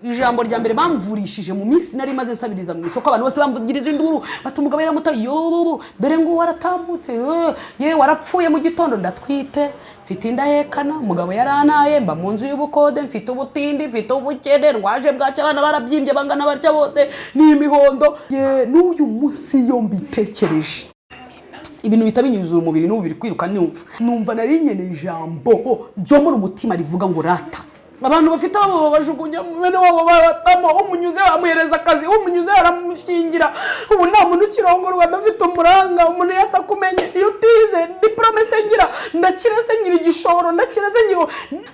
ijambo rya mbere bamvurishije mu minsi nari maze nsabiriza mu isoko abantu bose bamvugiriza induru batumugabo yaramuta yo dore ngo waratambutse ye warapfuye mu gitondo ndatwite mfite indahekana umugabo yaranaye mba mu nzu y'ubukode mfite ubutindi mfite ubukene rwaje bwacye abana barabyimbye bangana barya bose ni imihondo ye n'uyu munsi yo mbitekereje ibintu bitabinyuzura umubiri n'ubu biri kwiruka numva nari nkeneye ijambo ryo muri umutima rivuga ngo rata abantu bafite abo bajugunya bene wabo baratamo umunyuze bamuhereza akazi umunyuze aramushingira ubu nta muntu ukirongorwa adafite umuranga umuntu yatakumenye iyo utize diplome se ngira ndakira se ngira igishoro ndakira se ngira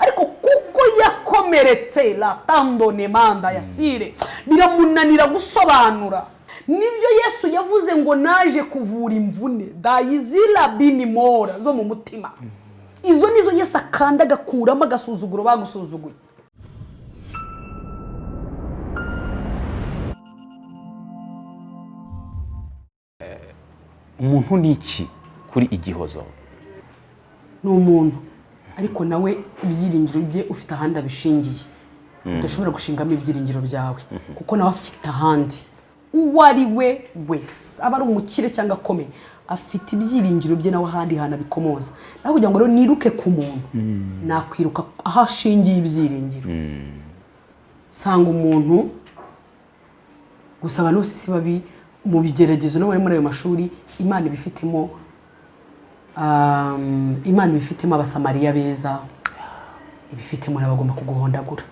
ariko kuko yakomeretse la tandone manda yasire biramunanira gusobanura nibyo Yesu yavuze ngo naje kuvura imvune dayizila binimora zo mu mutima izo nizo Yesu akanda gakuramo agasuzuguro bagusuzuguye umuntu niki kuri Igihozo ni umuntu ariko nawe ibyiringiro bye ufite ahandi abishingiye udashobora gushingamo ibyiringiro byawe kuko nawe afite ahandi uwo ari we wese aba ari umukire cyangwa akomeye afite ibyiringiro bye nawe ahandi hantu abikomoza naho kugira ngo rero niruke ku muntu nakwiruka aho ashingiye ibyiringiro sanga umuntu gusa abantu bose si babi mu bigeragezo no muri ayo mashuri Imana ibifitemo abasamariya beza ibifitemo n'abagomba kuguhondagura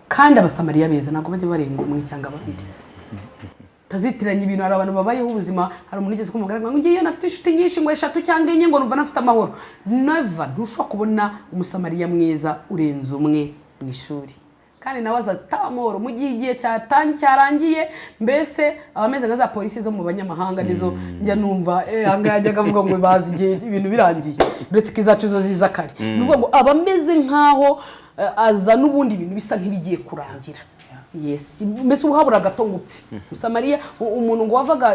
kandi abasamariya beza ntabwo bajya barenga umwe cyangwa babiri tazitiranye ibintu hari abantu babayeho ubuzima hari umuntu ugeze kumugaragara ngo ngiye nafite inshuti nyinshi ngo 3 cyangwa 4 ngo numva nafite amahoro never ntushobora kubona umusamariya mwiza urenze umwe mu ishuri kandi nawe azatamoro mu gihe cyarangiye mbese abameze nka za polisi zo mu banyamahanga nizo njya numva anga yajyaga avuga ngo bazi igihe ibintu birangiye uretse kizacu zo ziza kare nuvuga ngo abameze nkaho aza n'ubundi ibintu bisa nk'ibigiye kurangira yes mbese uhabura gato ngupfi Musamariya umuntu ngo wavaga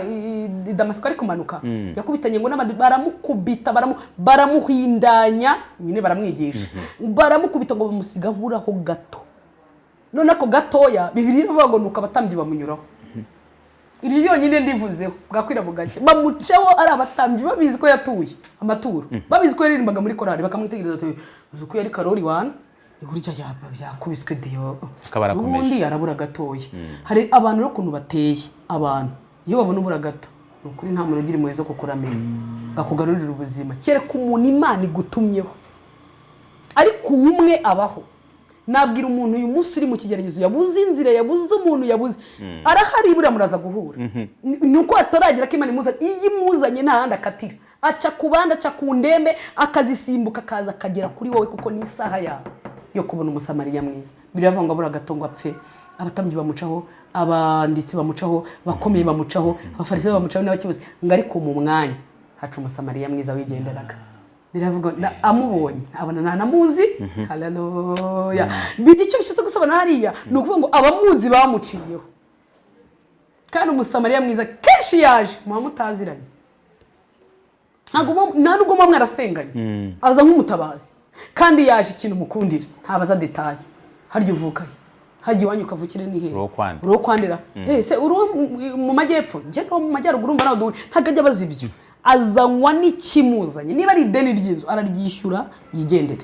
Damasiko ari kumanuka yakubitanye ngo n'abandi baramukubita baramuhindanya nyine baramwigisha baramukubita ngo bamusiga buraho gato none ako gatoya Bibiliya ivuga ngo nuko abatambyi bamunyuraho iri ryonyine ndivuzeho bwakwira bugake bamuceho ari abatambyi babizi ko yatuye amaturo babizi ko yaririmbaga muri korali bakamwitegereza ati uzuko yari Karoli 1 ihurya yakubiswe Dio ubundi arabura gatoya hari abantu no kuntu bateye abantu iyo babona ubura gato nukuri nta muntu ugira impuhwe zo kukuramira gakugarurira ubuzima kere ku muntu Imana igutumyeho ariko umwe abaho nabwira umuntu uyu munsi uri mu kigeragezo yabuze inzira yabuze umuntu yabuze arahari buriya muraza guhura nuko ataragira ko Imana imuzanye iyi muzanye nta handi akatira aca kubanda aca ku ndembe akazisimbuka kaza kagera kuri wowe kuko ni isaha yawe yo kubona umusamariya mwiza biravuga ngo abura gatongo apfe abatambyi bamucaho abanditsi bamucaho bakomeye bamucaho abafarisayo bamucaho n'abakibuze ngo ariko mu mwanya haca umusamariya mwiza wigenderaga biravuga amubonye abana namuzi haleluya icyo bishatse gusobanura hariya nukuvuga ngo abamuzi bamuciyeho kandi umusamariya mwiza kenshi yaje mutaziranye ntabwo mwarasenganye aza nk'umutabazi kandi yaje ikintu mukundira ntabaza detaye harya uvukaye harya iwanyu ukavukire ni hehe uro kwandira se uro mu majyepfo nje no mu majyaruguru mba nawe ntakajya bazibyo azanywa n'ikimuzanye niba ari ideni ry'inzu araryishyura yigendere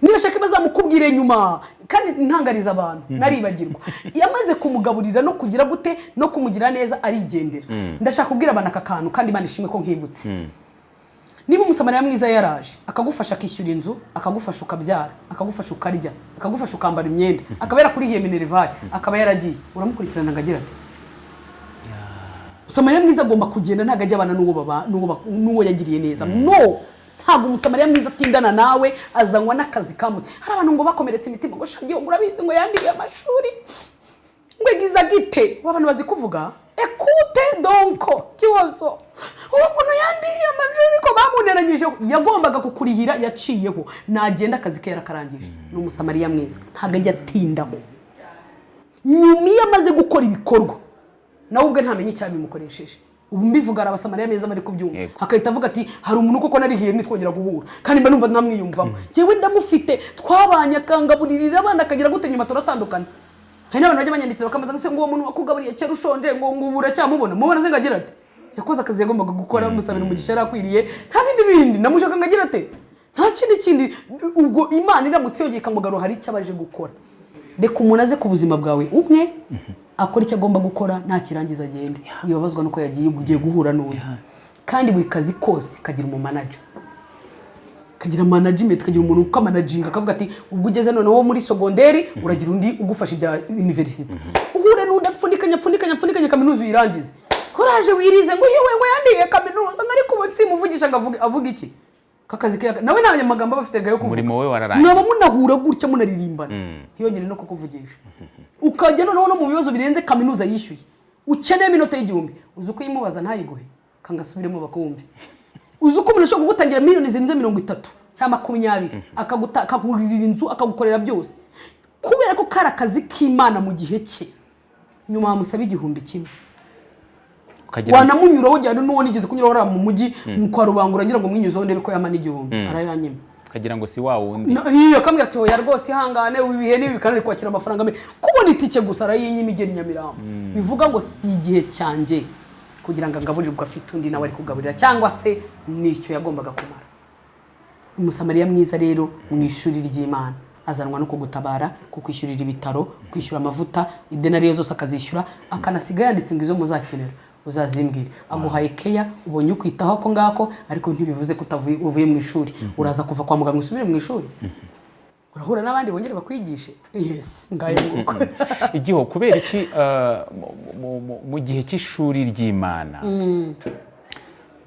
niba shaka bazamukubwire nyuma kandi ntangariza abantu naribagirwa yamaze kumugaburira no kugira gute no kumugira neza arigendera ndashaka kubwira abantu akakantu kandi Imana ishimwe ko nkibutse niba umusamariya mwiza yaraje akagufasha akishyura inzu akagufasha ukabyara akagufasha ukarya akagufasha ukambara imyenda akabera kuri hiye Minerval akaba yaragiye uramukurikirana ngagira ati Umusamariya mwiza agomba kugenda ntago ajya abana n'uwo yagiriye neza no ntago umusamariya mwiza atindana nawe azanywa n'akazi kamuze hari abantu ngo bakomeretse imitima ngo shagiye ngo urabizi ngo yandiye amashuri ngo egiza gite abantu bazi kuvuga ekute donko Kihozo uwo muntu yandiye amashuri ko bamuneranyije yagombaga kukurihira yaciyeho nagenda akazi ke yarakarangije ni umusamariya mwiza ntago ajya atindaho nyuma yamaze gukora ibikorwa nawe ubwe ntamenye icyabimukoresheje ubu mbivuga ari abasamariya beza bari kubyumva akahita avuga ati hari umuntu koko narihiye nitwongera guhura kandi mba numva namwiyumvamo jewe ndamufite twabanye akangaburirira abana akagira gute nyuma turatandukana hari n'abantu bajya banyandikira bakamaza ngo se ngo uwo muntu wakugaburiye kera ushonje ngo ubura cyamubona mubona se ngagira ate yakoze akazi yagombaga gukora musabira umugisha yarakwiriye nta bindi namushaka ngagira ate nta kindi ubwo Imana iramutse yogeye ikamugaro hari icyo abaje gukora reka umuntu aze ku buzima bwawe umwe akora icyo agomba gukora nta kirangiza agende wibabazwa nuko yagiye ugiye guhura n'undi kandi buri kazi kose kagira umumanager kagira management kagira umuntu ukamanaginga akavuga ati ubwo ugeze noneho muri secondaire uragira undi ugufasha ibya university uhure n'undi apfundikanya kaminuza uyirangize uraje wirize ngo yewe ngo yandiye kaminuza ariko ubu simuvugisha avuga iki kakazi ke nawe nta magambo bafite gayo kuvuga umurimo we wararangiye naba munahura gutya munaririmbana hiyongere no kukuvugisha ukajya noneho no mu bibazo birenze kaminuza yishyuye ukeneye iminota y'igihumbi uzi uko yimubaza ntayiguhe kangasubiremo bakumve uzi uko umuntu ashobora kugutangira miliyoni zirenze 30 cyangwa 20 akagurira inzu akagukorera byose kubera ko kari akazi k'Imana mu gihe cye nyuma wamusaba igihumbi kimwe wanamunyuraho cyane n'uwo nigeze kunyura mu mujyi mu kwa Rubangura ngira ngo mwinyuzeho ndebe ko yamana igihumbi arayanyima kagira ngo si wa wundi iyo kambwira ati oya rwose ihangane ibihe nibi bikanari kwakira amafaranga me kubona itike gusa arayinyima igeni Nyamirambo bivuga ngo si igihe cyanjye kugira ngo ngaburirwa afite undi nawe ari kugaburira cyangwa se nicyo yagombaga kumara umusamariya mwiza rero mu ishuri ry'Imana azanwa no kugutabara kukwishyurira ibitaro kwishyura amavuta idenariyo zose akazishyura akanasiga yanditse ngo izo muzakenera uzazimbwira aguhaye keya ubonye ukwitaho ko ngako ariko ntibivuze ko uvuye mu ishuri uraza kuva kwa muganga usubire mu ishuri urahura n'abandi bongere bakwigishe yes ngaye nguko igiho kubera iki mu gihe cy'ishuri ry'Imana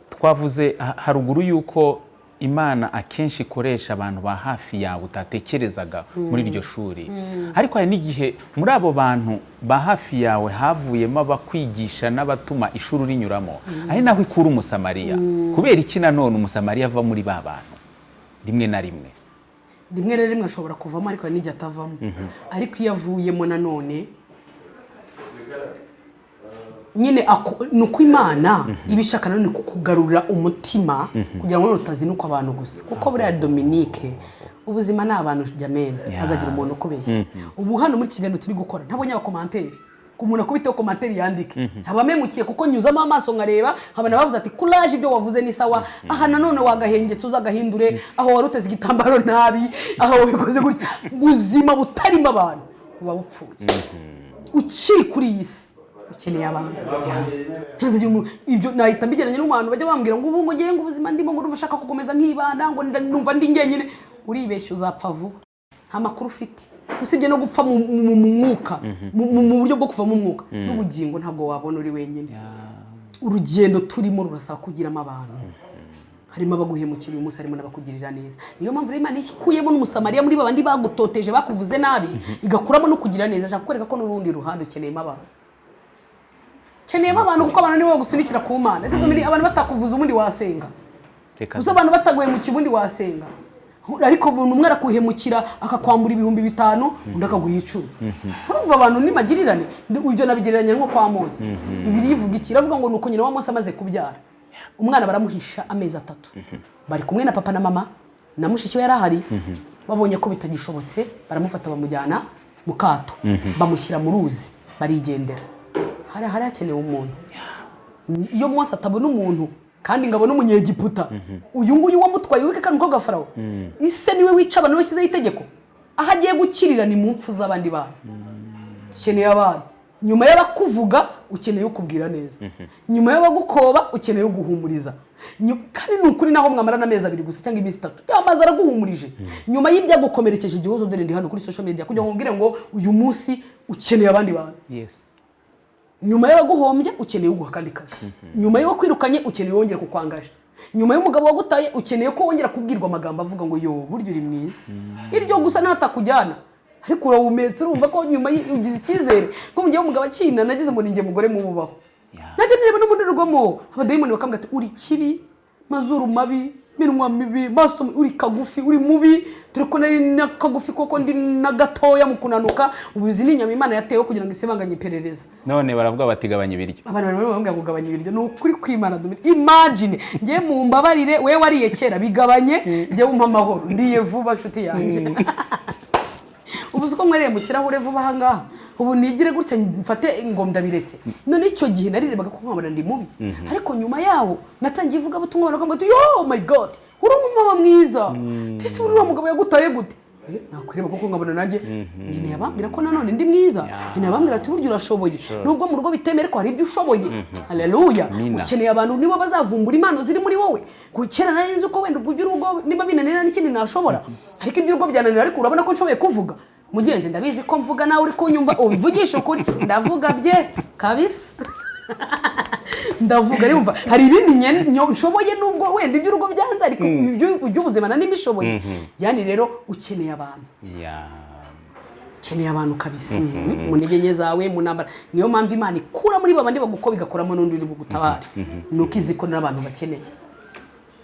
twavuze haruguru yuko Imana akenshi ikoresha abantu ba hafi yawe utatekerezaga muri iryo shuri ariko hari n'igihe muri abo bantu ba hafi yawe havuyemo abakwigisha n'abatuma ishuri rinyuramo ari naho ikura umusamariya kubera iki nanone umusamariya ava muri ba bantu rimwe na rimwe rero ashobora kuvamo ariko n'igihe atavamo ariko iyo avuyemo nanone nyine nuko Imana ibishaka none kukugarura umutima kugira ngo utazinuka abantu gusa kuko buriya Dominique ubuzima n'abantu jamene azagira umuntu ukubeshya ubu hano muri kiganiro turi gukora ntabonye abakomanteri kumuntu akubiteho komanteri yandike abamemukiye kuko nyuzamo amaso nkareba habana bavuze ati courage ibyo wavuze ni sawa aha nanone wagahengetse uzagahindure aho waruteze igitambaro nabi aho wabikoze gutya ubuzima butarimo abantu uba bupfuye ukiri kuri iyi si ukeneye abantu ibyo nahita mbigeranye n'umuntu bajya bambwira ngo ubu ngo ngiye ngo ubuzima ndimo ngo ushaka gukomeza nk'ibana ngo ndumva ndi ngenyine uribeshya uzapfa vuba nta makuru ufite usibye no gupfa mu mwuka mu buryo bwo kuva mu mwuka n'ubugingo ntabwo wabona uri wenyine urugendo turimo rurasaba kugiramo abantu harimo abaguhemukira uyu munsi harimo n'abakugirira neza niyo mpamvu Imana ikuyemo n'umusamariya muri babandi bagutoteje bakuvuze nabi igakuramo no kugira neza ashaka kwereka ko n'urundi ruhande ukeneyemo abantu kuko abantu nibo bagusunikira ku Mana ese Dominique abantu batakuvuza ubundi wasenga uza abantu bataguhemukira ubundi wasenga ariko umuntu umwe arakuhemukira akakwambura 5,000 undi akaguha 10 urumva abantu ni magirirane ibyo nabigereranya nko kwa Mose Bibiliya ivuga iki iravuga ngo nuko nyina wa Mose amaze kubyara umwana baramuhisha amezi 3 bari kumwe na papa na mama na mushiki we yarahari babonye ko bitagishobotse baramufata bamujyana mu kato bamushyira mu ruzi barigendera hari hakenewe umuntu iyo Mose atabona umuntu kandi ngabo n'umunyegiputa uyu nguyu wamutwaye wike kandi ko gafarawo ise niwe wica abantu bashyizeho itegeko aho agiye gukirira ni mu mpfu z'abandi bantu ukeneye abantu nyuma y'abakuvuga ukeneye ukubwira neza nyuma y'abagukoba ukeneye uguhumuriza kandi n'ukuri naho mwamara n'amezi 2 gusa cyangwa iminsi 3 yamaze araguhumurije nyuma y'ibyagukomerekeje igihozo dore ndi hano kuri social media kugira ngo ngire ngo uyu munsi ukeneye abandi bantu nyuma y'abaguhombye ukeneye uguha kandi kazi nyuma yo kwirukanye ukeneye wongera kukwangaje nyuma y'umugabo wagutaye ukeneye ko wongera kubwirwa amagambo avuga ngo yo buryo uri mwiza iryo gusa natakujyana ariko urawumetse urumva ko nyuma ugize icyizere ko mu gihe umugabo akina nagize ngo ninjye mugore mu bubaho najye nireba n'ubundi rugomo abadayimoni bakambwira ati uri kibi mazuru mabi minwa mibi maso uri kagufi uri mubi turi ko nari nakagufi koko ndi nagatoya mu kunanuka ubuzi n'inyama Imana yatewe kugira ngo isebanganye iperereza none baravuga batigabanya ibiryo abantu bari bamubwira kugabanya ibiryo no kuri kwimana Dominic imagine ngiye mu mbabarire we wariye kera bigabanye ngiye umpa amahoro ndiye vuba nshuti yanjye ubuze ko mwereye mu kirahure vuba ahangaha ubu nigire gutya mfate ingomda biretse none icyo gihe narirebaga ko nkabona ndi mubi ariko nyuma yawo natangiye ivuga butumwa bana ngo yo my god uri umumama mwiza tese uri umugabo yagutaye gute nakwireba kuko nkabona nanjye nyine yabambira ko nanone ndi mwiza nyine yabambira ati buryo urashoboye nubwo mu rugo bitemere ko hari ibyo ushoboye haleluya ukeneye abantu nibo bazavumbura impano ziri muri wowe gukera nari nzi ko wenda ubwo by'urugo niba binanira n'ikindi nashobora ariko iby'urugo byananira ariko urabona ko nshoboye kuvuga mugenzi ndabizi ko mvuga nawe uri kunyumva ubivugisha ukuri ndavuga bye kabisa ndavuga yumva hari ibindi nshoboye nubwo wenda iby'urugo byanze ariko iby'ubuzima nani bishoboye yani rero ukeneye abantu ukeneye abantu kabisa mu ntege nke zawe mu ntambara niyo mpamvu Imana ikura muri babandi baguko bigakoramo n'undi uri bugutabare nuko izi ko n'abantu bakeneye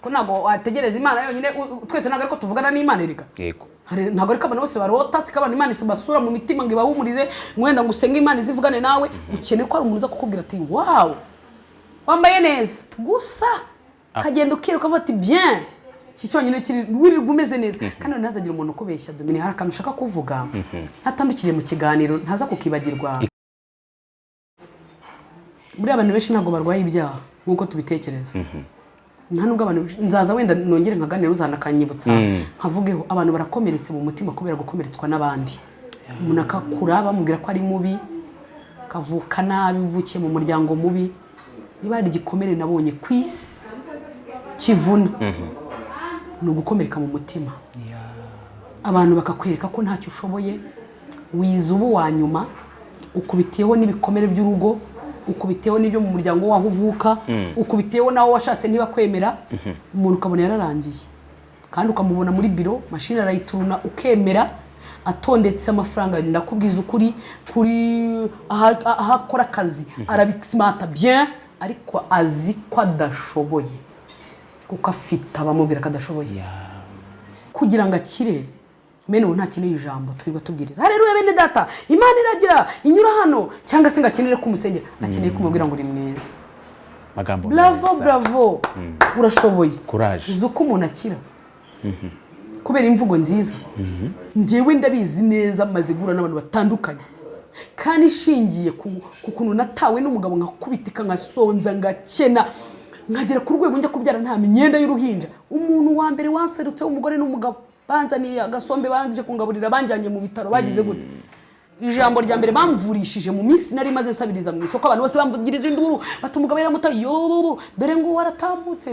ko ntabwo wategereza Imana yonyine twese ntabwo ariko tuvugana n'Imana erega yego ntabwo ariko abantu bose barota sikabana Imana isabasura mu mitima ngo ibahumurize mwenda ngo usenge Imana izivugane nawe ukeneye ko ari umuntu uza kukubwira ati wow wambaye neza gusa kagenda ukiruka uvuga ati bien iki cyonyine kiri wirirwa umeze neza kandi ntazagira umuntu ukubeshya Dominic hari akantu ushaka kuvuga ntatandukiriye mu kiganiro ntaza kukibagirwa muri abantu benshi ntabwo barwaye ibyaha nk'uko tubitekereza nta nubwo abantu nzaza wenda nongere nkaganira uzanakanyibutsa nkavugeho abantu barakomeretse mu mutima kubera gukomeretswa n'abandi umuntu akakura bamubwira ko ari mubi kavuka nabi uvukiye mu muryango mubi niba hari igikomere nabonye ku isi kivuna ni ugukomereka mu mutima abantu bakakwereka ko ntacyo ushoboye wiza ubu wa nyuma ukubitiyeho n'ibikomere by'urugo ukubiteho n'ibyo mu muryango waho uvuka ukubiteho nawo washatse niba kwemera umuntu ukabona yararangiye kandi ukamubona muri biro mashini arayituruna ukemera atondetse amafaranga ndakubwiza ukuri kuri ahakora akazi arabisimata bien ariko azi ko adashoboye kuko afite abamubwira ko adashoboye kugira ngo akire mene ubu ntakeneye ijambo twirirwa tubwiriza haleluya bene data Imana iragira inyura hano cyangwa se ngakenere kumusengera akeneye kumubwira ngo uri mwiza magambo bravo urashoboye courage uzi uko umuntu akira kubera imvugo nziza njyewe ndabizi neza maze gura n'abantu batandukanye kandi ishingiye ku kuntu natawe n'umugabo nkakubitika nkasonza ngakena nkagera ku rwego njya kubyara nta myenda y'uruhinja umuntu wa mbere wanserutse w'umugore n'umugabo banzaniye agasombe banje kungaburira banjyanye mu bitaro bagize gute ijambo rya mbere bamvurishije mu minsi nari maze nsabiriza mu isoko abantu bose bamvugiriza induru batumugabo yaramutaye yo dore ngo waratambutse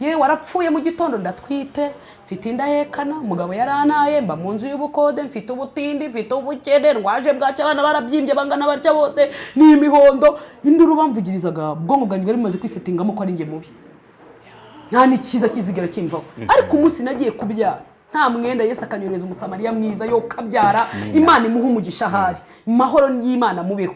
ye warapfuye mu gitondo ndatwite mfite indahekana umugabo yaranaye mba mu nzu y'ubukode mfite ubutindi mfite ubukene rwaje bwacyo abana barabyimbye bangana barya bose ni imihondo induru bamvugirizaga ubwonko bwanjye bari bumaze kwisetingamo ko ari nge mubi nta n'ikiza kizigera kimvaho ariko umunsi nagiye kubyara nta mwenda Yesu akanyoreza umusamariya mwiza yo kabyara Imana imuha umugisha ahari mahoro y'Imana mubeho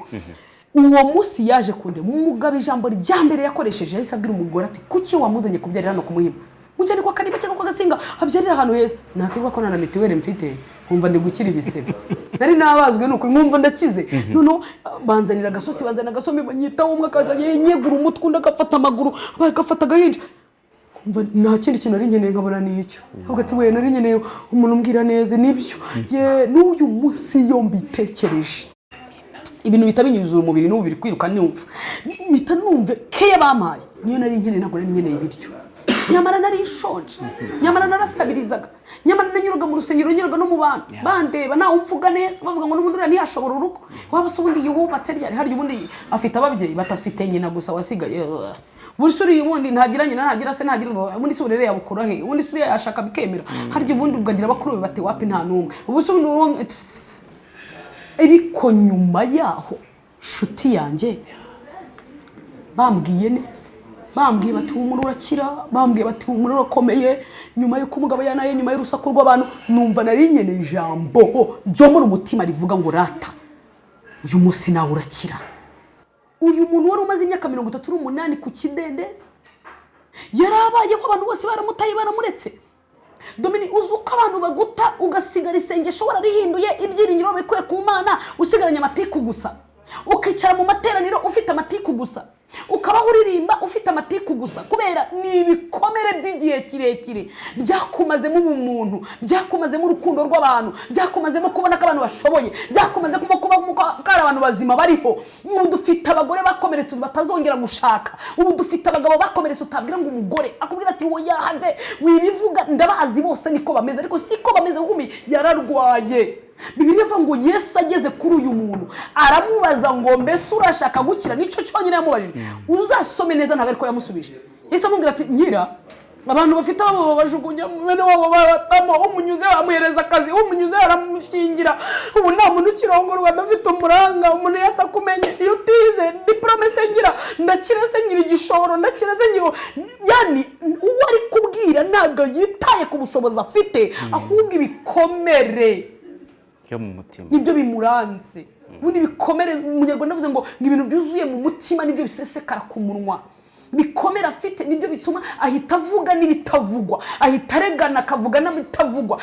uwo munsi yaje kunde mugabo ijambo rya mbere yakoresheje yahise abwira umugore ati kuki wamuzanye kubyarira hano kumuhima mujyane kwa kaniba cyangwa kwa gasinga abyarira ahantu heza nakibwa ko nana mitiwere mfite nkumva ndi gukira ibisebe nari nabazwe nuko nkumva ndakize none banzanira agasosi banzanira agasombe banyitaho umwe akazanye yegura umutwe ndagafata amaguru bagafata gahinja nta kindi kintu ari nkeneye nkabona n'icyo hagati we nari nkeneye umuntu umbwira neza nibyo ye n'uyu munsi yo mbitekereje ibintu bitabinyuzuza umubiri n'ubu biri kwiruka numva mpita numve keya bampaye niyo nari nkeneye ntabwo nari nkeneye ibiryo nyamara nari nshonje nyamara narasabirizaga nyamara nanyuraga mu rusengero nyuraga no mu bantu bandeba nawe umvuga neza bavuga ngo n'ubundi ntiyashobora urugo waba se ubundi yubatse ryari hari ubundi afite ababyeyi batafite nyina gusa wasigaye buri suri ubundi ntagiranye ntagira se ntagira ubundi se urere yabukura he ubundi suri yashaka bikemera hari ubundi ugagira bakuru bate wapi nta numwe ubu se ubundi ariko nyuma yaho shuti yanjye bambwiye neza bambwiye bati umuriro urakira bambwiye bati umuriro urakomeye nyuma yuko umugabo yanaye nyuma y'urusaku rw'abantu numva nari nkeneye ijambo ryo muri umutima rivuga ngo rata uyu munsi nawe urakira uyu muntu wari umaze imyaka 38 ku kidendezi yarabaye ko abantu bose baramutaye baramuretse. Domini uzuka abantu baguta ugasigara isengesho wararihinduye ibyiringiro bikuye ku Mana usigaranye amatiku gusa. Ukicara mu materaniro ufite amatiku gusa. Ukabaho uririmba ufite amatiku gusa kubera ni ibikomere by'igihe kirekire byakumazemo ubumuntu, byakumazemo urukundo rw'abantu, byakumazemo kubona ko abantu bashoboye, byakumazemo kuba ko abantu bazima bariho. Ubu dufite abagore bakomeretse batazongera gushaka, ubu dufite abagabo bakomeretse utabwira ngo umugore akubwira ati wowe yahaze wibivuga ndabazi bose niko bameze ariko siko bameze nkumi yararwaye. Bibiliya ivuga ngo Yesu ageze kuri uyu muntu aramubaza ngo mbese urashaka gukira, nico cyonyine yamubajije. Uzasome neza ntago ariko yamusubije. Yesu amubwira ati nyira abantu bafite abo bajugunya bene wabo baratamo umunyuze amuhereza akazi, umunyuze aramushingira, ubu nta muntu ukirongorwa adafite umuranga, umuntu yatakumenye iyo utize diplome sengira ndakira sengira igishoro ndakira sengira. Yani uwo ari kubwira ntago yitaye ku bushobozi afite ahubwo ibikomere yo mu mutima nibyo bimuranze. Ubundi bikomere umunyarwanda avuze ngo ibintu byuzuye mu mutima nibyo bisesekara ku munwa. Bikomera afite nibyo bituma ahita avuga n'ibitavugwa, ahita aregana akavuga n'ibitavugwa.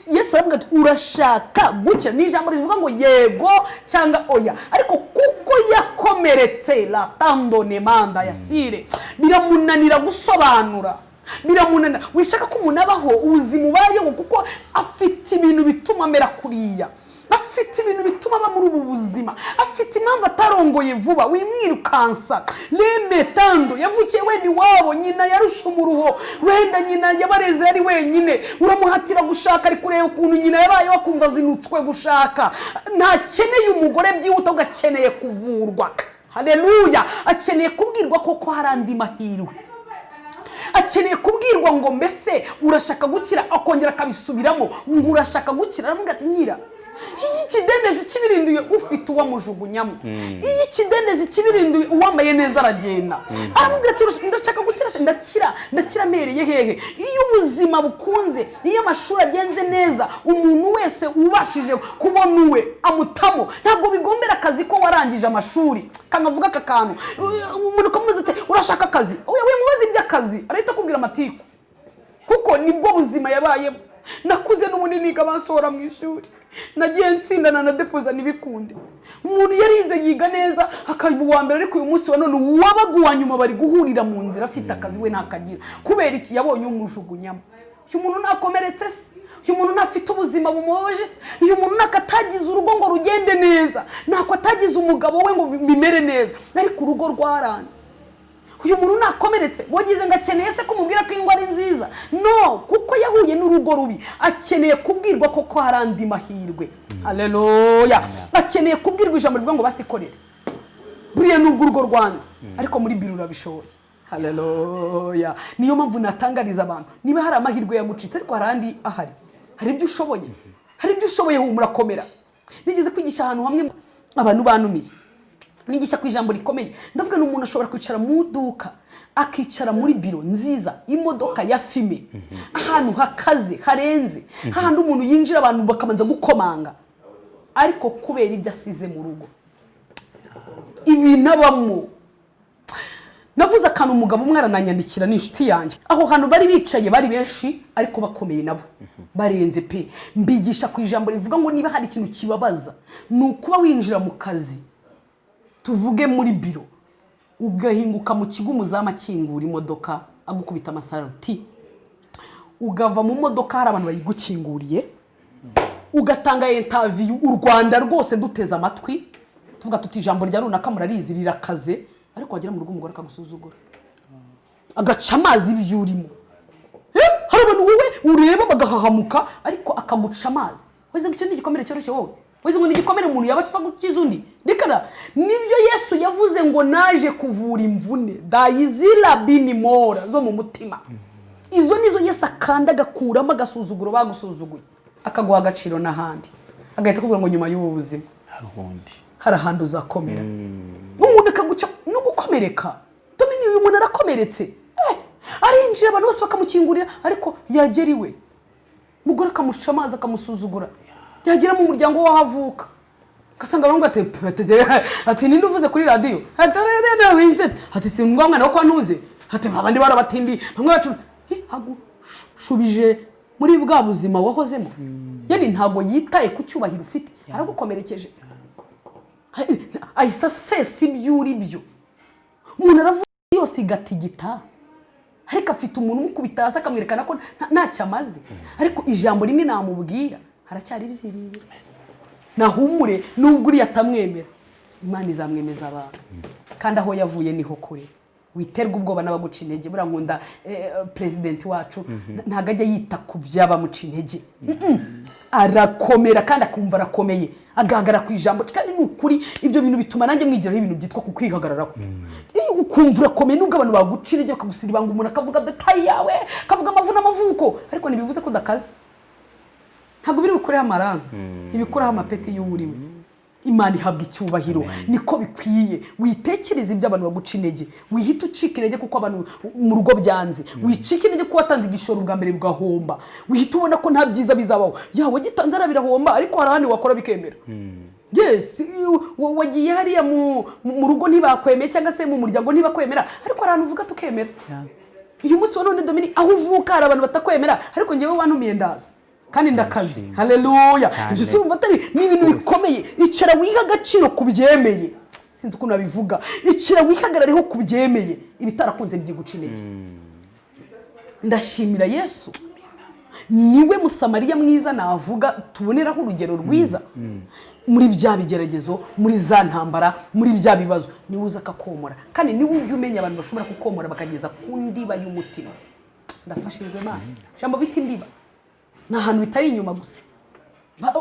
Yesu aravuga ati urashaka gukira, ni ijambo rivuga ngo yego cyangwa oya, ariko kuko yakomeretse la tandone manda yasire biramunanira gusobanura, biramunana. Wishaka ko umuntu abaho ubuzima ubayeho kuko afite ibintu bituma amera kuriya, afite ibintu bituma aba muri ubu buzima, afite impamvu atarongoye vuba. Wimwirukansa lemetando yavukiye wenda iwabo nyina yarusha umuruho, wenda nyina yabareze ari wenyine, uramuhatira gushaka ari kureba ukuntu nyina yabaye wakumva zinutswe gushaka. Ntakeneye umugore byihuta ugakeneye kuvurwa. Haleluya! Akeneye kubwirwa koko hari andi mahirwe, akeneye kubwirwa ngo mbese urashaka gukira, akongera akabisubiramo ngo urashaka gukira. Aravuga ati nyira iyi kidendezi kibirinduye ufite uwamujugunyamo, iyi kidendezi kibirinduye uwambaye neza aragenda. Aravuga ati ndashaka gukira se ndakira mereye hehe? Iyo ubuzima bukunze, iyo amashuri agenze neza, umuntu wese ubashije kubona uwe amutamo, ntabwo bigombera akazi ko warangije amashuri. Kanavuga aka kantu umuntu kamuze ati urashaka akazi, oya we mubaze iby'akazi arahita kubwira amatiku kuko nibwo buzima yabayemo. Nakuze n'ubundi niga bansora mu ishuri, nagiye nsindana na depoza nibikunde. Umuntu yarize yiga neza akaba uwa mbere, ariko uyu munsi wa none wabaga uwa nyuma bari guhurira mu nzira afite akazi we ntakagira kubera iki yabonye umujugunyamo. Uyu muntu nakomeretse se, uyu muntu nafite ubuzima bumubabaje se, uyu muntu nakatagize urugo ngo rugende neza, nako atagize umugabo we ngo bimere neza, ariko urugo rwaranze. Uyu muntu nakomeretse wagize ngo akeneye se kumubwira ko ingwa ari nziza? No, kuko yahuye n'urugo rubi, akeneye kubwirwa koko hari andi mahirwe. Haleluya! Akeneye kubwirwa ijambo rivuga ngo basikorere buriya n'ubwo urugo rwanze ariko muri biro urabishoboye. Haleluya! Niyo mpamvu natangariza abantu niba hari amahirwe yagucitse ariko hari andi ahari, hari ibyo ushoboye, hari ibyo ushoboye murakomera. Nigeze kwigisha ahantu hamwe abantu banumiye, nigisha ku ijambo rikomeye, ndavuga n'umuntu ashobora kwicara mu duka akicara muri biro nziza, imodoka ya fime, ahantu hakaze harenze, hahandi umuntu yinjira abantu bakamanza gukomanga, ariko kubera ibyo asize mu rugo ibi nabamo. Navuze akantu umugabo umwe arananyandikira n'inshuti yanjye, aho hantu bari bicaye bari benshi ariko bakomeye nabo barenze pe. Mbigisha ku ijambo rivuga ngo niba hari ikintu kibabaza ni ukuba winjira mu kazi, tuvuge muri biro, ugahinguka mu kigo umuzama kingura imodoka agukubita amasaroti, ugava mu modoka hari abantu bayigukinguriye, ugatanga interview u Rwanda rwose duteze amatwi, tuvuga tuti ijambo rya runaka murarizi rirakaze, ariko wagera mu rugo umugore akagusuzugura agaca amazi ibyurimo. Hari abantu wowe ureba bagahahamuka ariko akaguca amazi. Weze ngo cyo n'igikomere cyoroshye wowe, weze ngo n'igikomere umuntu yaba apfa gukiza undi. Rikara nibyo Yesu yavuze ngo naje kuvura imvune dayizila binimora zo mu mutima. Izo nizo Yesu akanda gakuramo agasuzuguro bagusuzuguye, akaguha agaciro n'ahandi, agahita kubwira ngo nyuma y'ubu buzima hari ahandi uzakomera. Umuntu akaguca no gukomereka. Domini uyu muntu arakomeretse, arinjira abantu bose bakamukingurira ariko yageriwe mugore akamuca amazi akamusuzugura. Yagera mu muryango wahavuka kasanga abantu ati ninde uvuze kuri radio ati si mwana wo kwa ntuze ati abandi barabatindi bamwe bacu hagushubije muri bwa buzima wahozemo yani ntago yitaye ku cyubahiro ufite aragukomerekeje ahisa sesa ibyo uri byo umuntu aravuga yose igatigita ariko afite umuntu umukubita hasi akamwerekana ko ntacyo amaze ariko ijambo rimwe namubwira haracyari ibyiringiro nahumure nubwo uri atamwemera Imana izamwemeza abantu kandi aho yavuye niho kure witerwa ubwoba n'abaguca intege buriya nkunda president wacu ntago ajya yita ku by'abamuca intege arakomera kandi akumva arakomeye agahagara ku ijambo kandi ni ukuri ibyo bintu bituma nanjye mwigiraho ibintu byitwa ku kwihagararaho ukumva urakomeye nubwo abantu baguca intege bakagusiribanga umuntu akavuga detayi yawe akavuga amavu n'amavuko ariko ntibivuze ko udakaze ntabwo biri bukureho amaranga ntibikureho amapeti y'uwuriwe Imana ihabwa icyubahiro niko bikwiye witekereza ibyo abantu baguca intege wihita ucika intege kuko abantu mu rugo byanze wicika intege ko watanze igishoro bwa mbere bwahomba wihita ubona ko nta byiza bizabaho yawe gitanze arabirahomba ariko hari ahandi wakora bikemera yes wagiye hariya mu rugo ntibakwemeye cyangwa se mu muryango ntibakwemera ariko hari ahantu uvuga tukemera uyu munsi wa none Dominique aho uvuka hari abantu batakwemera ariko njyewe wantumiye ndaza kandi ndakazi haleluya ibyo si umva atari ni ibintu bikomeye icara wiha agaciro kubyemeye sinzi uko nabivuga icara wihagarareho kubyemeye ibitarakunze bigiye guca intege ndashimira Yesu niwe musamariya mwiza navuga tuboneraho urugero rwiza muri bya bigeragezo muri za ntambara muri bya bibazo niwe uza akakomora kandi niwe ujya umenya abantu bashobora kukomora bakageza ku ndiba y'umutima ndafashijwe Imana jambo biti ndiba nta hantu bitari inyuma gusa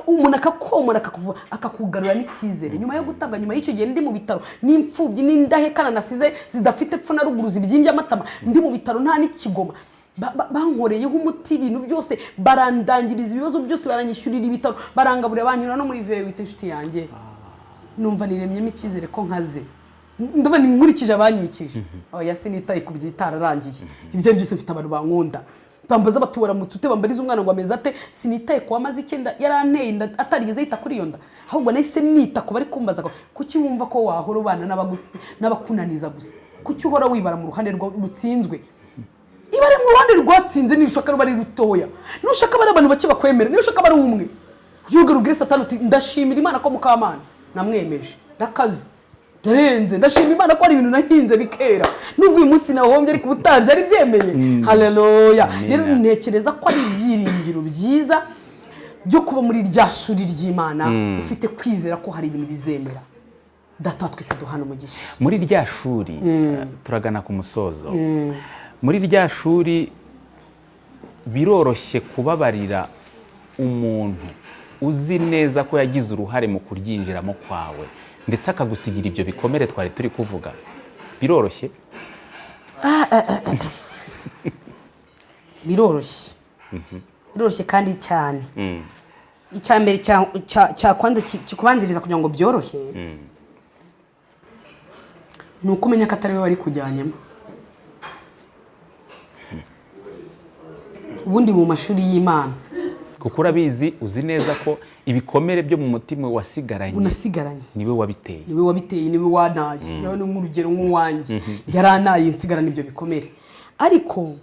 umuntu akakomora akakugarura n'icyizere nyuma yo gutabwa nyuma y'icyo gihe ndi mu bitaro n'imfubyi n'indahekana nasize zidafite epfo na ruguru zibyimbye amatama ndi mu bitaro nta n'ikigoma bankoreyeho umuti ibintu byose barandangiriza ibibazo byose baranyishyurira ibitaro barangaburira banyura no muri V8 inshuti yanjye numva niremyemo icyizere ko nkaze ndumva nkurikije abanyikije oya sinitaye ku byitararangiye ibyo byose mfite abantu bankunda bambaza batubara mu tute bambariza umwana ngo ameze ate sinitaye kwa mazi icyenda yaranteye inda atarigeze yita kuri iyo nda ahubwo nahise nita ko bari kumbaza kuki wumva ko wahora ubana n'abakunaniza gusa kuki uhora wibara mu ruhande rutsinzwe ibare mu ruhande rwatsinze nishaka bari rutoya nushaka bari abantu bake bakwemera nishaka bari umwe ugiye rugire Satani ndashimira Imana ko Mukamana namwemeje ndakazi ndarenze ndashima Imana ko ari ibintu nahinze bikera nubwo uyu munsi nahombye ariko ubutambye ari byemeye haleluya rero ntekereza ko ari ibyiringiro byiza byo kuba muri rya shuri ry'Imana ufite kwizera ko hari ibintu bizemera data twese duhana umugisha muri rya shuri turagana ku musozo muri rya shuri biroroshye kubabarira umuntu uzi neza ko yagize uruhare mu kuryinjiramo kwawe ndetse akagusigira ibyo bikomere twari turi kuvuga biroroshye biroroshye kandi cyane icya mbere cyakwanze kikubanziriza kugira ngo byorohe ni uko umenya ko atari we wari kujyanyemo ubundi mu mashuri y'Imana kuko urabizi uzi neza ko ibikomere byo mu mutima wasigaranye niwe wabiteye niwe wanaye yawe ni nk'urugero nk'uwanjye yaranaye nsigarana ibyo bikomere ariko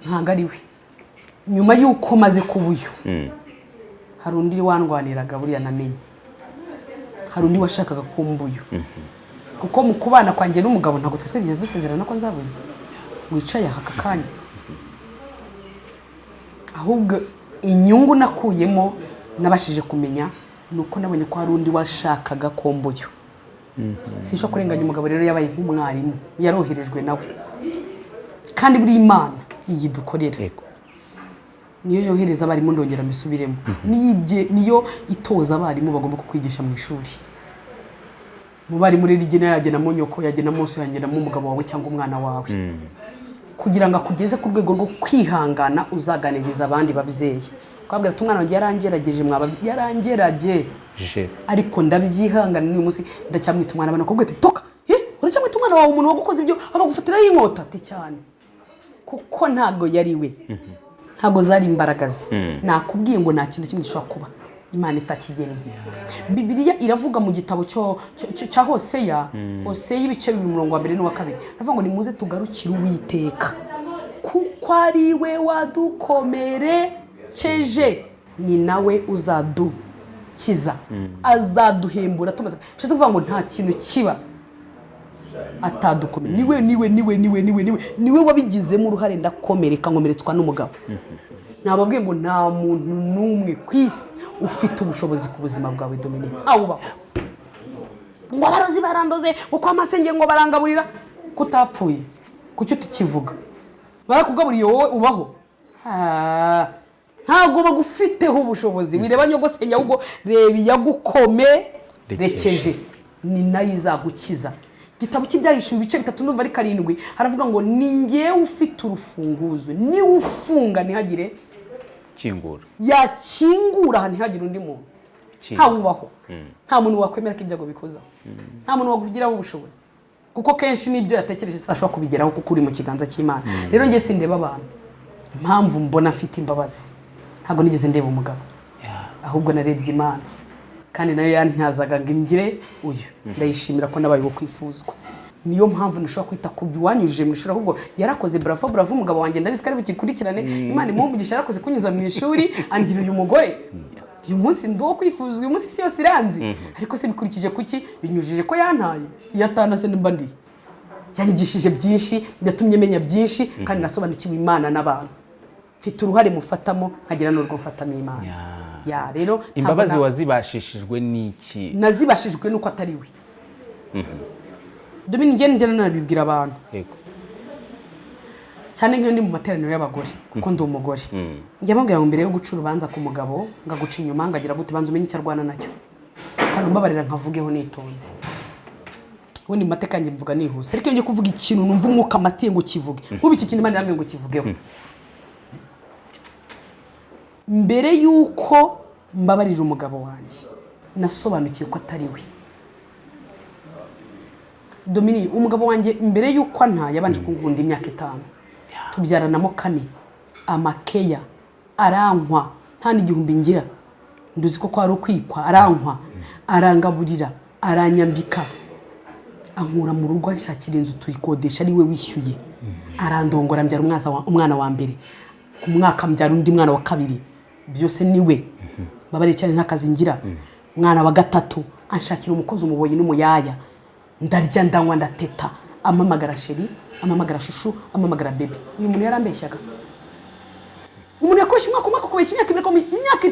ntabwo ari we nyuma y'uko maze kubuyo hari undi wandwaniraga buriya namenye hari undi washakaga kumbuyo kuko mu kubana kwanjye n'umugabo ntabwo twigeze dusezerana ko nzabuye wicaye aka kanya ahubwo inyungu nakuyemo nabashije kumenya nuko nabonye ko hari undi washakaga komboyo sinshobora kurenganya umugabo rero yabaye nk'umwarimu yaroherejwe nawe kandi buri Imana iyi dukorera niyo yohereza abarimu ndongera mbisubiremo niyo itoza abarimu bagomba kukwigisha mu ishuri mu barimu rero igena yagenamo nyoko yagenamo so yagenamo umugabo wawe cyangwa umwana wawe kugira ngo akugeze ku rwego rwo kwihangana uzaganiriza abandi babyeyi kwabwira ati umwana wanjye yarangerageje yarangerageje ariko ndabyihangana n'uyu munsi ndacyamwita umwana abana kubwira ati toka uracyamwita umwana wawe umuntu wagukoze ibyo abagufatiraho inkota ati cyane kuko ntago yari we ntago zari imbaraga ze nakubwiye ngo nta kintu kimwe gishobora kuba imana itakigennye. Bibiliya iravuga mu gitabo cya Hoseya, Hoseya ibice 2 n'uwa 2, aravuga ngo nimuze tugarukire Uwiteka kuko ari we wadukomerekeje, ni nawe uzadukiza, azaduhembura tumaze. Bishatse kuvuga ngo nta kintu kiba atadukomere. Niwe wabigizemo uruhare, ndakomereka nkomeretswa n'umugabo. Nababwiye ngo nta muntu n'umwe ku isi ufite ubushobozi ku buzima bwawe Dominique, awubaho. Ngo abarozi barandoze, ngo kwa masenge ngo barangaburira, kutapfuye kucyo tukivuga, barakugaburiye wowe ubaho. Ntago bagufiteho ubushobozi. Wireba nyogosenya, ahubwo reba yagukomerekeje, ni nayo izagukiza. Igitabo cy'Ibyahishuwe ibice 3 n'umva ari 7 haravuga ngo ni ngewe ufite urufunguzo, ni ufunga ntihagire kingura, yakingura ntihagire undi muntu. Ntawubaho, nta muntu wakwemera ko ibyago bikozaho, nta muntu waguvugiraho ubushobozi, kuko kenshi nibyo yatekereje sashobora kubigeraho kuko uri mu kiganza cy'Imana. Rero ngiye sindeba abantu impamvu mbona afite imbabazi, ntago nigeze ndeba umugabo, ahubwo narebye Imana, kandi nayo yantyazaga ngo imgire uyu. Ndayishimira ko nabaye kwifuzwa. Niyo mpamvu nashobora kwita ku byuwanyujije mu ishuri, ahubwo yarakoze bravo umugabo wanjye ndabisika ari bukikurikirane. Imana imumugisha, yarakoze kunyuza mu ishuri angira uyu mugore. Uyu munsi ndo kwifuzwa, uyu munsi si yose iranzi, ariko se bikurikije kuki? Binyujije ko yantaye, yatana se nimba ndi yanyigishije byinshi, yatumye menya byinshi, kandi nasobanukiwe Imana n'abantu. Mfite uruhare mufatamo, nkagira n'urwo mfatamo Imana. Ya rero imbabazi wazibashishijwe n'iki? Nazibashijwe nuko atari we. Dominique ngene nabibwira abantu. Yego. Cyane nk'iyo ndi mu materaniro y'abagore, kuko ndi umugore. Njya mubwira ngo mbere yo guca urubanza ku mugabo, ngaguca inyuma ngagira gute banza umenye icyo arwana nacyo. Kandi mbabarira nkavugeho nitonze. Ubundi mateka ngiye mvuga nihuse. Ariko iyo ngiye kuvuga ikintu numva umwuka matiye ngo kivuge. Nkubi iki kintu Imana yambwiye ngo kivugeho. Mbere yuko mbabarira umugabo wanjye, nasobanukiye ko atari we. Dominique, umugabo wanjye mbere yuko yabanje kunkunda imyaka 5, tubyaranamo 4, amakeya arankwa, nta n'igihumbi ngira, nduzi ko ari ukwikwa, arankwa, arangaburira, aranyambika, ankura mu rugo, anshakira inzu tuyikodesha ari we wishyuye, arandongora, mbyara umwana wa mbere, ku mwaka mbyara undi mwana wa 2, byose niwe. Babare cyane ntakazi ngira. Mwana wa 3 anshakira umukozi umuboyi n'umuyaya, ndarya ndanywa ndateta, amamagara sheri, amamagara shushu, amamagara bebe. Uyu muntu yarambeshyaga. Umuntu yakoresha umwaka kubeshya imyaka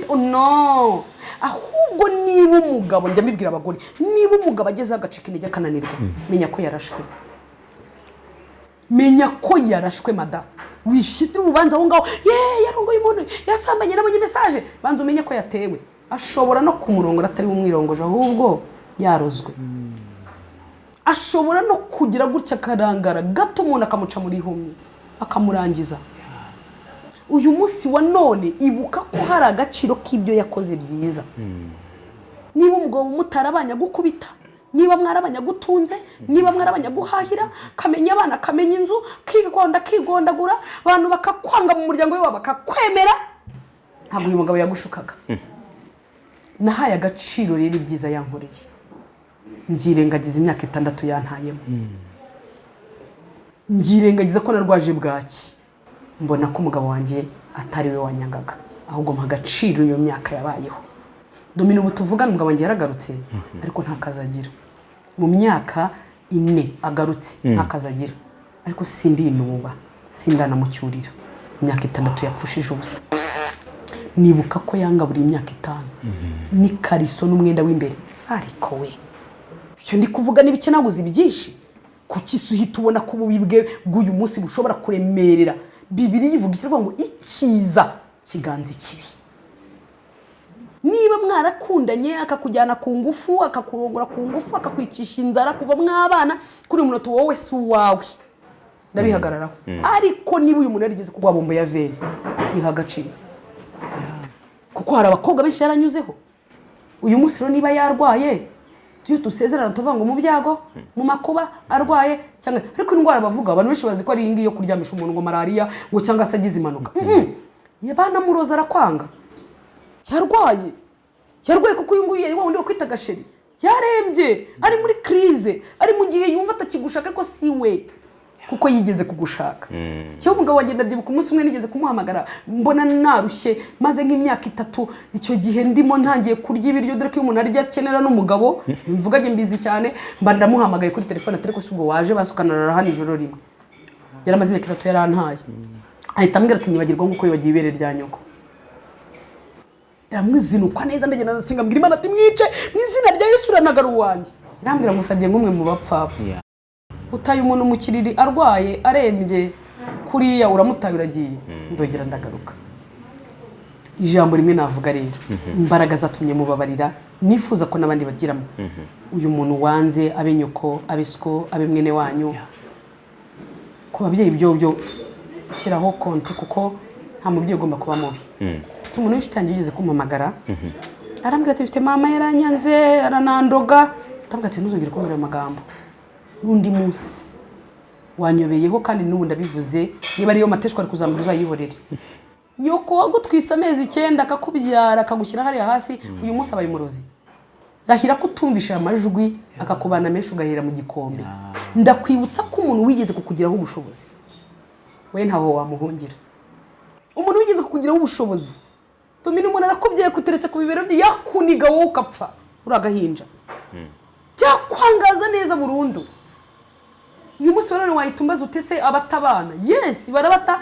oh no. Ahubwo niba umugabo, njya mbibwira abagore, niba umugabo ageze agacika intege akananirwa, menya ko yarashwe. Menya ko yarashwe mada. Wifite urubanza aho ngaho, yarongoye umuntu, yasambanye nabonye message, banza umenye ko yatewe. Ashobora no kumurongora atari umwirongoje, ahubwo yarozwe. Ashobora no kugira gutya karangara gato umuntu akamuca muri humye, akamurangiza. Uyu munsi wa none ibuka ko hari agaciro k'ibyo yakoze byiza. Niba umugabo mutarabanya gukubita, niba mwarabanya gutunze, niba mwarabanya guhahira, kamenya abana, kamenya inzu, kigondagura, abantu bakakwanga mu muryango wawe bakakwemera, ntabwo uyu mugabo yagushukaga. Nahaye agaciro rero ibyiza yankoreye. Ngirengagiza imyaka 6 yantayemo. Ngirengagiza ko narwaje bwaki. Mbona ko umugabo wanjye atari we wanyangaga, ahubwo mpa agaciro iyo myaka yabayeho. Dominique, ubu tuvugana umugabo wanjye yaragarutse, ariko nta kazagira. Mu myaka 4 agarutse, nta kazagira. Ariko sindi inuba, sindanamucyurira. Imyaka 6 yapfushije ubusa. Nibuka ko yangaburiye imyaka 5. Ni kariso n'umwenda w'imbere. Ariko we, cyo ndi kuvuga n'ibike naguze byinshi. Kuki suhita ubona ko ububibwe bw'uyu munsi bushobora kuremerera? Bibiliya ivuga iravuga ngo ikiza kiganza ikibi. Niba mwarakundanye akakujyana ku ngufu, akakurongora ku ngufu, akakwicisha inzara kuva mwabana, kuri umuntu wowe si uwawe, ndabihagararaho. Ariko niba uyu muntu yarigeze kugwa bombo ya veni, iha agaciro, kuko hari abakobwa benshi yaranyuzeho. Uyu munsi rero niba yarwaye, tuyo dusezerana tuvuga ngo mu byago, mu makuba arwaye, cyangwa ariko indwara bavuga abantu benshi bazi ko ari ingi yo kuryamisha umuntu ngo malaria ngo cyangwa se agize impanuka. Yabana muroza arakwanga, yarwaye, yarwaye kuko uyu nguyu yari wa wundi wo kwita gasheri yarembye ari muri crise ari mu gihe yumva atakigushaka ariko si we kuko yigeze kugushaka cyo umugabo wanjye ndabyibuka umunsi umwe nigeze kumuhamagara mbona narushye maze nk'imyaka 3 icyo gihe ndimo ntangiye kurya ibiryo dore ko umuntu arya akenera n'umugabo mvugage mbizi cyane mba ndamuhamagaye kuri telefone atari ko subwo waje basukanara hano ijoro rimwe yaramaze imyaka 3 yarantaye ahita ambwira ati nyibagirwa nguko yibagiye ibere rya nyoko ndamwizinukwa neza ndagenda ndasenga mbwira Imana ati mwice n'izina rya Yesu ranagaru wanjye irambwira musabye ngumwe mu bapfapfa utaye umuntu mu kiriri arwaye arembye kuriya uramutaye uragiye ndogera ndagaruka ijambo rimwe navuga rero imbaraga zatumye mubabarira nifuza ko nabandi bagiramo uyu muntu wanze abe nyoko abesko abe mwene wanyu ko babyeyi byo shyiraho konti kuko nta mubyeyi ugomba kuba mubi mfite umuntu w'ishitangiye ugeze kumpamagara arambwira ati mfite mama yaranyanze aranandoga ndambwira ati ntuzongere kumbwira amagambo n'undi munsi wanyobeyeho kandi n'ubu ndabivuze niba ariyo mateshwa ari kuzamura uzayihorere nyoko wagutwisa amezi 9 akakubyara akagushyira hariya hasi uyu munsi abaye umurozi rahira kutumvisha amajwi akakubana menshi ugahera mu gikombe ndakwibutsa ko umuntu wigeze kukugiraho ubushobozi we ntaho wamuhungira umuntu wigeze kukugiraho ubushobozi tumina umuntu arakubyaye kuteretse ku bibero bye yakuniga wowe ukapfa uragahinja cyakwangaza neza burundu uyu munsi none wayitumbaza utese abatabana yes barabata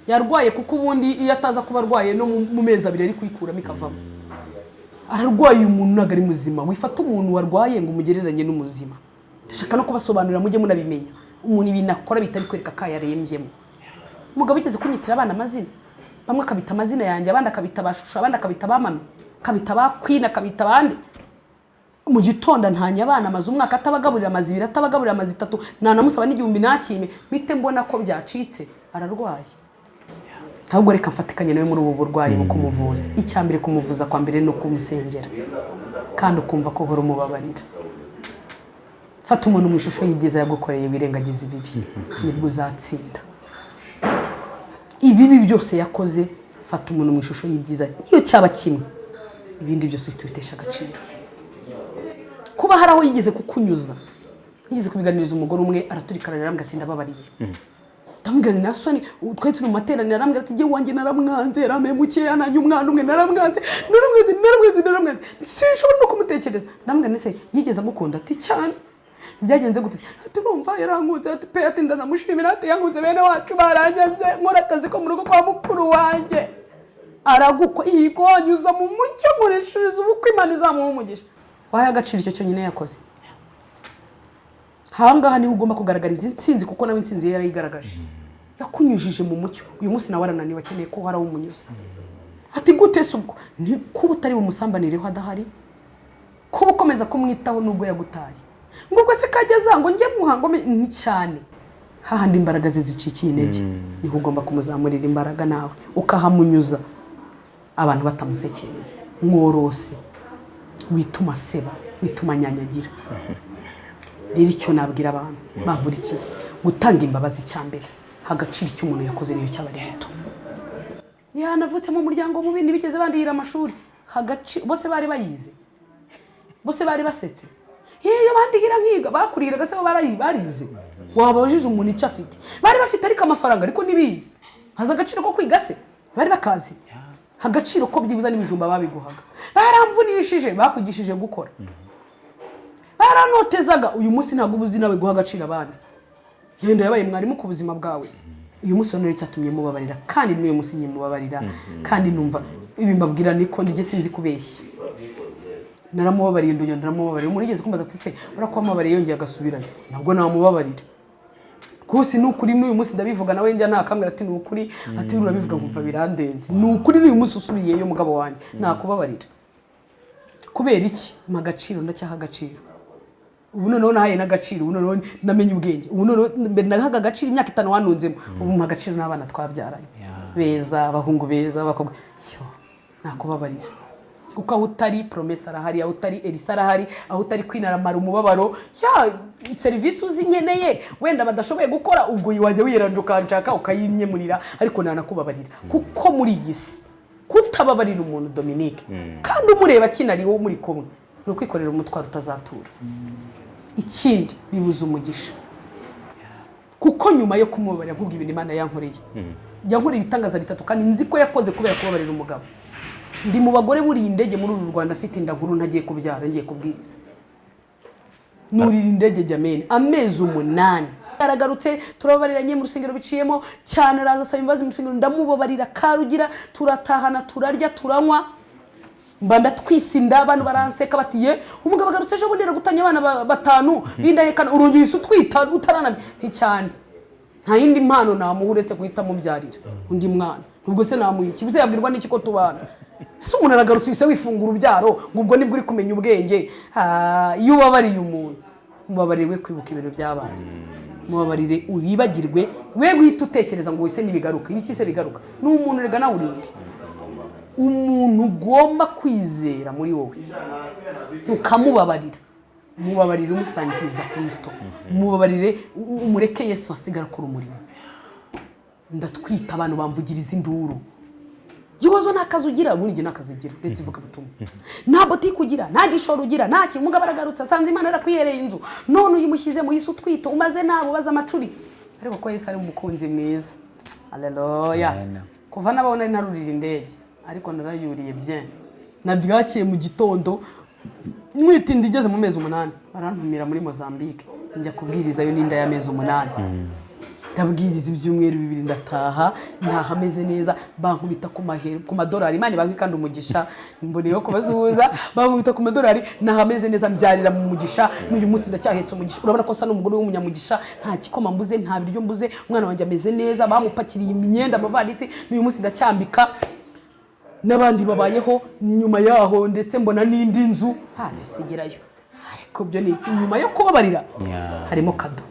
yarwaye kuko ubundi iyo ataza kuba arwaye no mu mezi 2 ari kuyikuramo ikavamo ararwaye umuntu nagari muzima wifata umuntu warwaye ngo umugereranye n'umuzima ndashaka no kubasobanurira mujye munabimenya umuntu ibinakora bitabikwereka kayarembyemo umugabo igeze kunyitira abana amazina bamwe akabita amazina yanjye abandi akabita bashusho abandi akabita bamame akabita ba queen akabita abandi mu gitondo ntanya abana amazi umwaka atabagaburira amazi 2 atabagaburira amazi 3 nanamusaba n'igihumbi nakime bite mbona ko byacitse ararwaye ahubwo reka mfatikanye nawe muri ubu burwayi bwo kumuvuza icyambere kumuvuza kwa mbere no kumusengera kandi ukumva ko horo mubabarira fata umuntu mu ishusho y'ibyiza yagukoreye wirengagiza ibibi nibwo uzatsinda ibibi byose yakoze fata umuntu mu ishusho y'ibyiza iyo cyaba kimwe ibindi byose bitesha agaciro kuba haraho yigeze kukunyuza yigeze kubiganiriza umugore umwe araturikana arambwira ati ndababariye ndamubwira ni nasoni twari turi mu materaniro arambwira ati wanjye naramwanze yaramemukiye yananye umwana umwe naramwanze sinshobora no kumutekereza ndamubwira nese yigeze agukunda ati cyane byagenze gute ati numva yarankunze ati pe ati ndanamushimira ati yankunze bene wacu baranyanze nkora akazi ko mu rugo kwa mukuru wanjye aragukwa yiko wanyuza mu mucyo mureshereza ubukwe Imana izamuha umugisha wahaye agaciro icyo cyonyine yakoze hangaha niho ugomba kugaragariza intsinzi kuko nawe intsinzi yari yigaragaje yakunyujije mu mucyo uyu munsi nawe arananiwe akeneye ko haraho umunyuza ati gute subwo ni kuba utari bumusambaniriho adahari kuba ukomeza kumwitaho nubwo yagutaye ngo se kageza ngo njye muhango ni cyane hahandi imbaraga zicikiye intege niho ugomba kumuzamurira imbaraga nawe ukahamunyuza abantu batamusekeye mworose wituma seba wituma nyanyagira rero icyo nabwira abantu bankurikiye gutanga imbabazi cyambere hagaciro icyo umuntu yakoze niyo cyaba ari gito yanavutse mu muryango mubi nibigeze bandihira amashuri hagaciro bose bari bayize bose bari basetse iyo bandihira nkiga bakuriraga se barize wabajije umuntu icyo afite bari bafite ariko amafaranga ariko nibize haza agaciro ko kwiga se bari bakazi hagaciro ko byibuza n'ibijumba babiguhaga baramvunishije bakugishije gukora baranotezaga uyu munsi ntabwo ubuzi nawe guha agaciro abandi yenda yabaye mwarimu ku buzima bwawe uyu munsi none cyatumye mubabarira kandi n'uyu munsi nyine mubabarira kandi numva ibi mbabwira niko ndige sinzi kubeshya naramubabariye ndongera ndaramubabariye umuntu yigeze kumbaza ati se urakwamubabariye yongeye agasubirayo nabwo namubabarira rwose n'ukuri n'uyu munsi ndabivuga nawe njya nakambwira ati n'ukuri ati urabivuga nkumva birandenze n'ukuri n'uyu munsi usubiyeyo mugabo wanjye nakubabarira kubera iki magaciro ndacyaha agaciro ubu noneho nahaye n'agaciro ubu noneho namenye ubwenge ubu noneho nahaga agaciro imyaka 5 wanunzemo ubu mu agaciro n'abana twabyaranye beza abahungu beza abakobwa yo nakubabarira kuko aho utari promesa arahari aho utari Elisa arahari aho utari kwinaramara umubabaro ya service uzinyeneye wenda badashoboye gukora ubwo yiwajye wiranduka nshaka ukayinyemurira ariko nanakubabarira kuko muri iyi si kutababarira umuntu Dominique kandi umureba kinari wowe muri kumwe no kwikorera umutwaro utazatura ikindi bibuza umugisha kuko nyuma yo kumubabarira nkubwo ibintu Imana yankoreye yankoreye ibitangaza bitatu kandi nzi ko yakoze kubera kubabarira umugabo ndi mu bagore buriye indege muri uru Rwanda afite inda nkuru ntagiye kubyara ngiye kubwiriza nurira indege Jamene amezi 8 yaragarutse turababariranye mu rusengero biciyemo cyane araza asaba imbabazi mu rusengero ndamubabarira karugira turatahana turarya turanywa mbanda twisinda abantu baranseka batiye umugabo agarutse ejo bundi gutanya abana batanu bindahekana urongeye utwita utaranamye nticyane nta yindi mpano namuhuretse guhita mubyarira undi mwana ubwo se namuyiki buze yabwirwa n'iki ko tubana ese umuntu aragarutse ise wifungura ubyaro ngubwo nibwo uri kumenya ubwenge iyo ubabariye umuntu mubabarire kwibuka ibintu byabaye mubabarire uribagirwe we guhita utekereza ngo wese nibigaruka ibiki se bigaruka n'umuntu rega nawe urindi umuntu ugomba kwizera muri wowe ukamubabarira mubabarire umusangiza Kristo mubabarire umureke Yesu asigara akora umurimo ndatwita abantu bamvugiriza induru Gihozo nakazi ugira buri gihe nakazigira ndetse ivuga butumwa nta botike ugira nta gishoro ugira nta kimugabo aragarutse asanze Imana arakwihereye inzu none uyimushyize mu Yesu twita umaze nabo baza amacuri ariko ko Yesu ari umukunzi mwiza haleluya kuva nabona narurira indege ariko narayuriye bien nabyakiye mu gitondo mwitindi igeze mu mezi 8 barantumira muri Mozambique njya kubwiriza yo ninda ya mezi 8 ndabwiriza ibyumweru 2 ndataha ntahameze neza bankubita ku madolari Imana ibanga kandi umugisha mboneyo kubazuza bankubita ku madolari ntahameze neza mbyarira mu mugisha n'uyu munsi ndacyahetse umugisha urabona ko sa n'umugore w'umunyamugisha nta kikoma mbuze nta biryo mbuze umwana wanjye ameze neza bamupakiriye imyenda amavalisi n'uyu munsi ndacyambika n'abandi babayeho nyuma yaho ndetse mbona n'indi nzu sigerayo ariko byo ni nyuma yo kubabarira harimo kado